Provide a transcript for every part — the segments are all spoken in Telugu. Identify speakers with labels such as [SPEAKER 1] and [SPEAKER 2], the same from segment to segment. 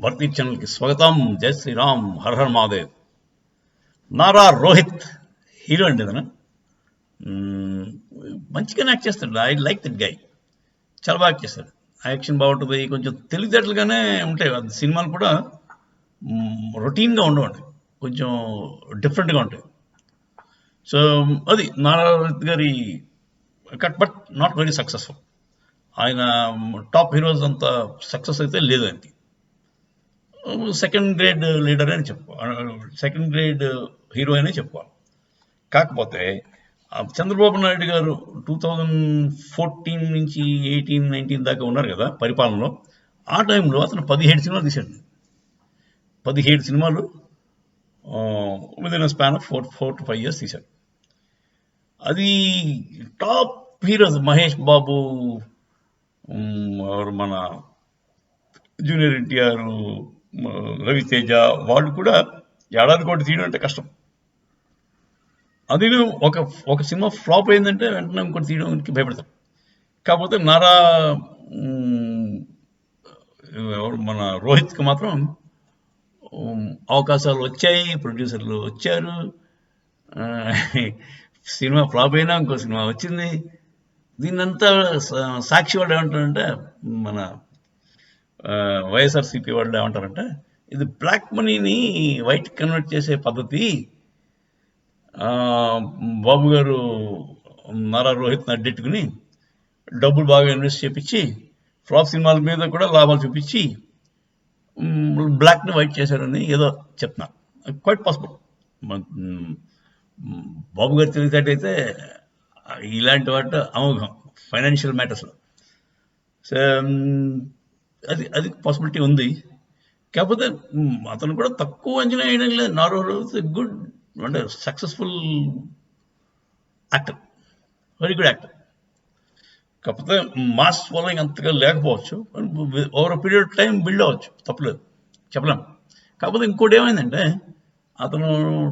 [SPEAKER 1] భర్తీ ఛానల్కి స్వాగతం. జై శ్రీరామ్, హర్ హర్ మహాదేవ్. నారా రోహిత్ హీరో అండి అతను. మంచిగానే యాక్ట్ చేస్తాడు. I like that guy. చాలా బాగా యాక్ట్ చేస్తాడు. యాక్షన్ బాగుంటుంది. కొంచెం తెలివితేటలుగానే ఉంటాయి సినిమాలు కూడా. రొటీన్గా ఉండవండి, కొంచెం డిఫరెంట్గా ఉంటాయి. సో అది నారా రోహిత్ గారి cut, but not very successful. ఆయన టాప్ హీరోస్ అంత సక్సెస్ అయితే లేదు ఆయనకి. సెకండ్ గ్రేడ్ లీడర్ అని చెప్పుకోవాలి, సెకండ్ గ్రేడ్ హీరో అనే చెప్పుకోవాలి. కాకపోతే చంద్రబాబు నాయుడు గారు 2014 నుంచి 18-19 దాకా ఉన్నారు కదా పరిపాలనలో. ఆ టైంలో అతను 17 సినిమాలు తీశాడు. 17 సినిమాలు within span of 4 to 5 years తీశాడు. అది టాప్ హీరోస్ మహేష్ బాబు, మన జూనియర్ ఎన్టీఆర్, రవితేజ, వాళ్ళు కూడా ఏడాది కోటి తీయడం అంటే కష్టం. అది ఒక సినిమా ఫ్లాప్ అయిందంటే వెంటనే ఇంకోటి తీయడానికి భయపడతారు. కాకపోతే నారా మన రోహిత్కి మాత్రం అవకాశాలు వచ్చాయి, ప్రొడ్యూసర్లు వచ్చారు. సినిమా ఫ్లాప్ అయినా ఇంకో సినిమా వచ్చింది. దీన్నంతా సాక్షి వాళ్ళు ఏమంటారంటే, మన వైఎస్ఆర్సీపీ వాళ్ళు ఏమంటారంటే, ఇది బ్లాక్ మనీని వైట్ కన్వర్ట్ చేసే పద్ధతి. బాబు గారు నారా రోహిత్ని అడ్డెట్టుకుని డబ్బులు బాగా ఇన్వెస్ట్ చేపించి ఫ్లాప్ సినిమాల మీద కూడా లాభాలు చూపించి బ్లాక్ని వైట్ చేశారని ఏదో చెప్తున్నారు. Quite possible. బాబు గారి తెలివితేటైతే ఇలాంటి వాటి అమోఘం ఫైనాన్షియల్ మ్యాటర్స్లో. సో అది పాసిబిలిటీ ఉంది. కాకపోతే అతను కూడా తక్కువ అంచనా వేయడం లేదు. నారా రోహిత్ గుడ్, అంటే successful actor, very good actor. కాకపోతే మాస్ ఫాలోయింగ్ అంతగా లేకపోవచ్చు. Over period of time build అవ్వచ్చు, తప్పలేదు, చెప్పలేం. కాకపోతే ఇంకోటి ఏమైందంటే, అతను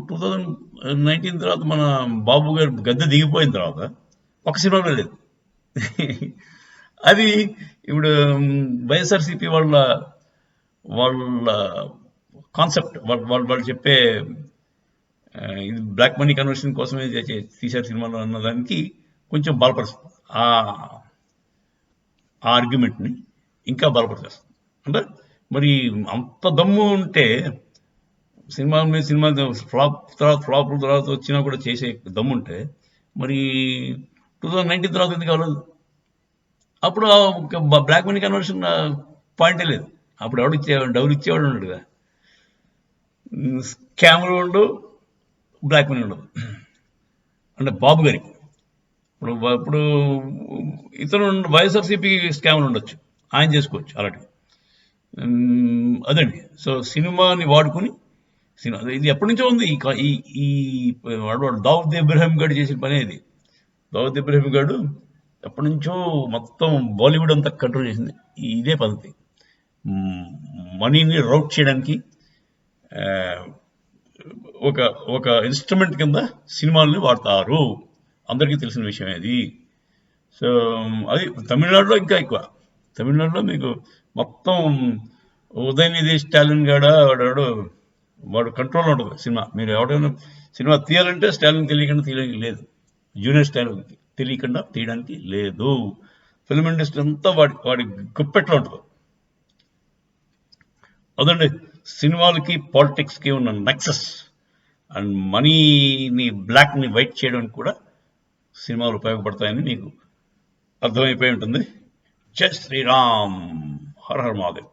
[SPEAKER 1] 2019 తర్వాత మన బాబు గారు గద్దె దిగిపోయిన తర్వాత ఒక సినిమా లేదు. అది ఇప్పుడు వైఎస్ఆర్సీపీ వాళ్ళ కాన్సెప్ట్, వాళ్ళు చెప్పే ఇది బ్లాక్ మనీ కన్వర్షన్ కోసమే తీశారు సినిమాలో అన్నదానికి కొంచెం బలపరుస్తుంది. ఆ ఆర్గ్యుమెంట్ని ఇంకా బలపరిచేస్తుంది. అంటే మరి అంత దమ్ము ఉంటే సినిమా మీద సినిమా ఫ్లాప్ తర్వాత వచ్చినా కూడా చేసే దమ్ము ఉంటే మరి 2019 తర్వాత ఎందుకు అవ్వలేదు? అప్పుడు బ్లాక్ మనీ కన్వర్షన్ పాయింటే లేదు. అప్పుడు డబ్బులు ఇచ్చేవాడు ఉన్నాడు కదా. స్కామ్లు ఉండు, బ్లాక్ మనీ ఉండదు. అంటే బాబు గారికి ఇప్పుడు ఇతను వైఎస్ఆర్సీపీ స్కామ్లు ఉండొచ్చు, ఆయన చేసుకోవచ్చు అలాంటివి. అదండి. సో సినిమాని వాడుకుని ఇది ఎప్పటి నుంచో ఉంది. ఈ దావుద్ ఇబ్రహీం గారు చేసిన పని ఇది. దావుద్ ఇబ్రహీం గారు ఎప్పటి నుంచో మొత్తం బాలీవుడ్ అంతా కంట్రోల్ చేసింది ఇదే పద్ధతి. మనీని రౌట్ చేయడానికి ఒక ఇన్స్ట్రుమెంట్ కింద సినిమాలని వాడతారు. అందరికీ తెలిసిన విషయం అది. సో అది తమిళనాడులో ఇంకా ఎక్కువ. తమిళనాడులో మీకు మొత్తం ఉదయనిధి స్టాలిన్ గాడా వాడు కంట్రోల్ ఉంటుంది సినిమా. మీరు ఎవరైనా సినిమా తీయాలంటే స్టాలిన్ తెలియకుండా తీయడానికి లేదు, జూనియర్ స్టాలిన్ తెలియకుండా తీయడానికి లేదు. ఫిల్మ్ ఇండస్ట్రీ అంతా వాడి గుప్పెట్లో ఉంటుంది. అదండి సినిమాలకి పాలిటిక్స్కి ఉన్న నెక్సెస్. అండ్ మనీని బ్లాక్ని వైట్ చేయడానికి కూడా సినిమాలు ఉపయోగపడతాయని మీకు అర్థమైపోయి ఉంటుంది. జై శ్రీరామ్, హర హర్ మహాదేవ్.